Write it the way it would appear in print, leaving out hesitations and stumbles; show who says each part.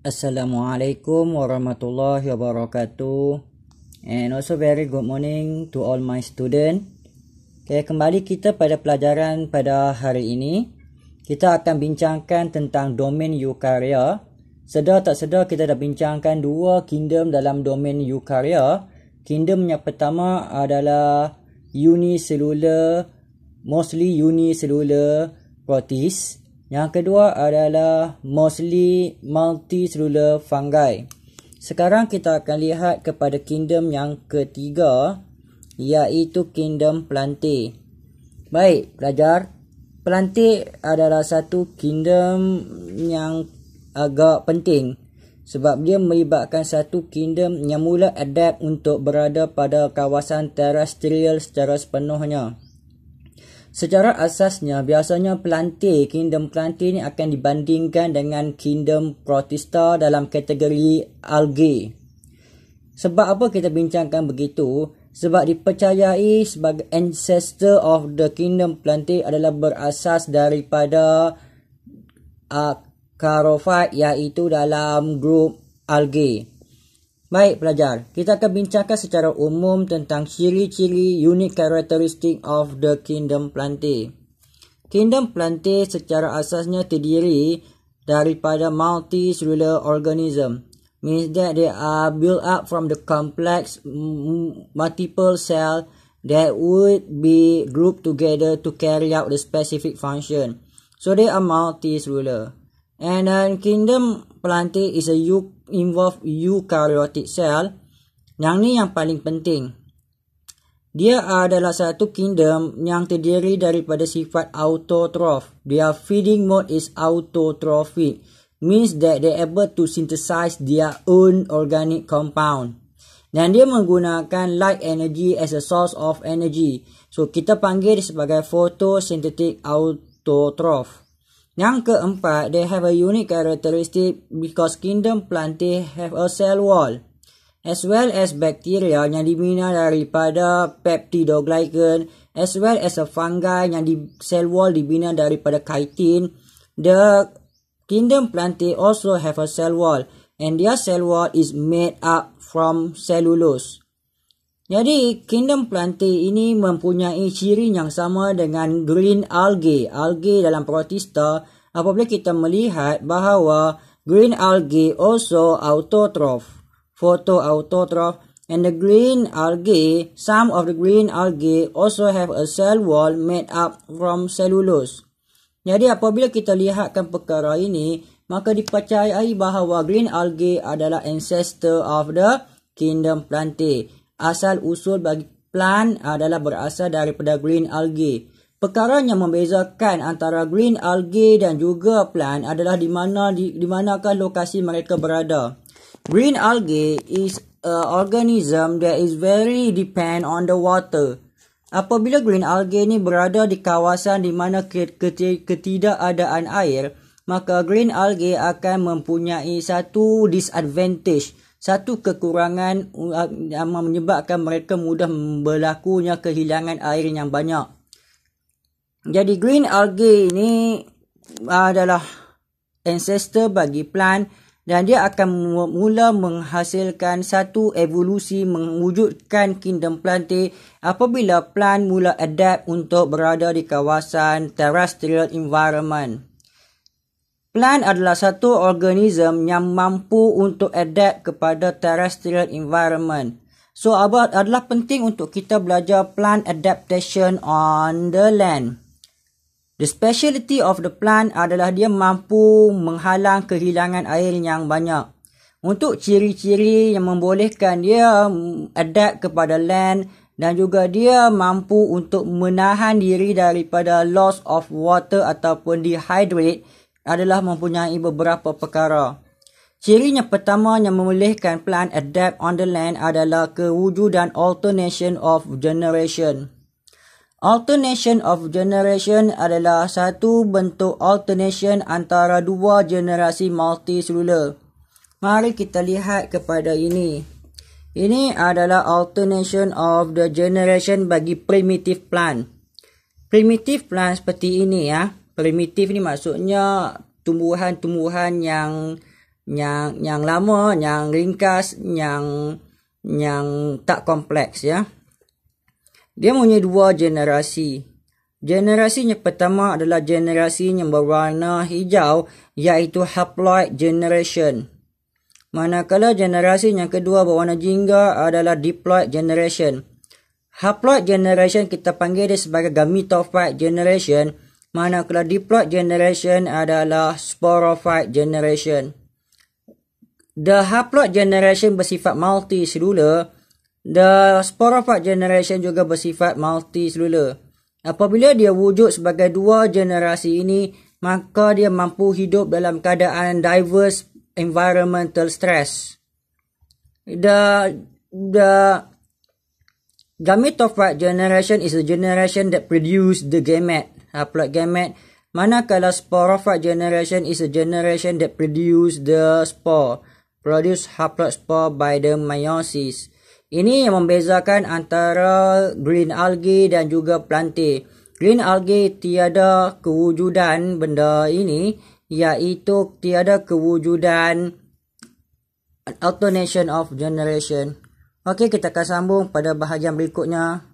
Speaker 1: Assalamualaikum warahmatullahi wabarakatuh. And also very good morning to all my student. Okay, kembali kita pada pelajaran pada hari ini. Kita akan bincangkan tentang domain eukarya. Sedar tak sedar kita dah bincangkan dua kingdom dalam domain eukarya. Kingdom yang pertama adalah unicellular, mostly unicellular protists. Yang kedua adalah mostly multicellular fungi. Sekarang kita akan lihat kepada kingdom yang ketiga, iaitu kingdom plantae. Baik, pelajar. Plantae adalah satu kingdom yang agak penting sebab dia melibatkan satu kingdom yang mula adapt untuk berada pada kawasan terestrial secara sepenuhnya. Secara asasnya, biasanya kingdom plantae ni akan dibandingkan dengan kingdom protista dalam kategori algae. Sebab apa kita bincangkan begitu? Sebab dipercayai sebagai ancestor of the kingdom plantae adalah berasas daripada charophyte, iaitu dalam grup algae. Baik pelajar, kita akan bincangkan secara umum tentang ciri-ciri unique characteristic of the kingdom plantae. Kingdom plantae secara asasnya terdiri daripada multicellular organism. Means that they are built up from the complex multiple cell that would be grouped together to carry out the specific function. So they are multicellular. And kingdom plantae is a involve eukaryotic cell. Yang ni yang paling penting. Dia adalah satu kingdom yang terdiri daripada sifat autotroph. Their feeding mode is autotrophic. Means that they able to synthesize their own organic compound. Dan dia menggunakan light energy as a source of energy. So kita panggil dia sebagai photosynthetic autotroph. Yang keempat, they have a unique characteristic because kingdom plantae have a cell wall, as well as bacteria yang dibina daripada peptidoglycan, as well as a fungi yang di cell wall dibina daripada chitin. The kingdom plantae also have a cell wall, and their cell wall is made up from cellulose. Jadi, kingdom plantae ini mempunyai ciri yang sama dengan green algae. Algae dalam protista, apabila kita melihat bahawa green algae also autotroph, photoautotroph, and the green algae, some of the green algae also have a cell wall made up from cellulose. Jadi, apabila kita lihatkan perkara ini, maka dipercayai bahawa green algae adalah ancestor of the kingdom plantae. Asal usul bagi plant adalah berasal daripada green algae. Perkara yang membezakan antara green algae dan juga plant adalah di manakah lokasi mereka berada. Green algae is an organism that is very depend on the water. Apabila green algae ni berada di kawasan di mana ketidakadaan air, maka green algae akan mempunyai satu disadvantage, satu kekurangan yang menyebabkan mereka mudah berlakunya kehilangan air yang banyak. Jadi green algae ini adalah ancestor bagi plant dan dia akan mula menghasilkan satu evolusi mewujudkan kingdom plantae apabila plant mula adapt untuk berada di kawasan terrestrial environment. Plant adalah satu organism yang mampu untuk adapt kepada terrestrial environment. So, adalah penting untuk kita belajar plant adaptation on the land. The speciality of the plant adalah dia mampu menghalang kehilangan air yang banyak. Untuk ciri-ciri yang membolehkan dia adapt kepada land dan juga dia mampu untuk menahan diri daripada loss of water ataupun dehydrate adalah mempunyai beberapa perkara. Ciri yang pertama yang membolehkan plant adapt on the land adalah kewujudan alternation of generation. Alternation of generation adalah satu bentuk alternation antara dua generasi multicellular. Mari kita lihat kepada ini. Ini adalah alternation of the generation bagi primitive plant. Primitive plant seperti ini ya. Primitif ni maksudnya tumbuhan-tumbuhan yang yang lama, yang ringkas, yang tak kompleks ya. Dia mempunyai 2 generasi. Generasi yang pertama adalah generasi yang berwarna hijau, iaitu haploid generation. Manakala generasi yang kedua berwarna jingga adalah diploid generation. Haploid generation kita panggil dia sebagai gametophyte generation, manakala diploid generation adalah sporophyte generation. The haploid generation bersifat multicellular. The sporophyte generation juga bersifat multicellular. Apabila dia wujud sebagai 2 generasi ini, maka dia mampu hidup dalam keadaan diverse environmental stress. The gametophyte generation is a generation that produce the gamete, haploid gamete. Manakala sporophyte generation is a generation that produce the spore, produce haploid spore by the meiosis. Ini yang membezakan antara green algae dan juga plantae. Green algae tiada kewujudan benda ini, iaitu tiada kewujudan alternation of generation. Okey, kita akan sambung pada bahagian berikutnya.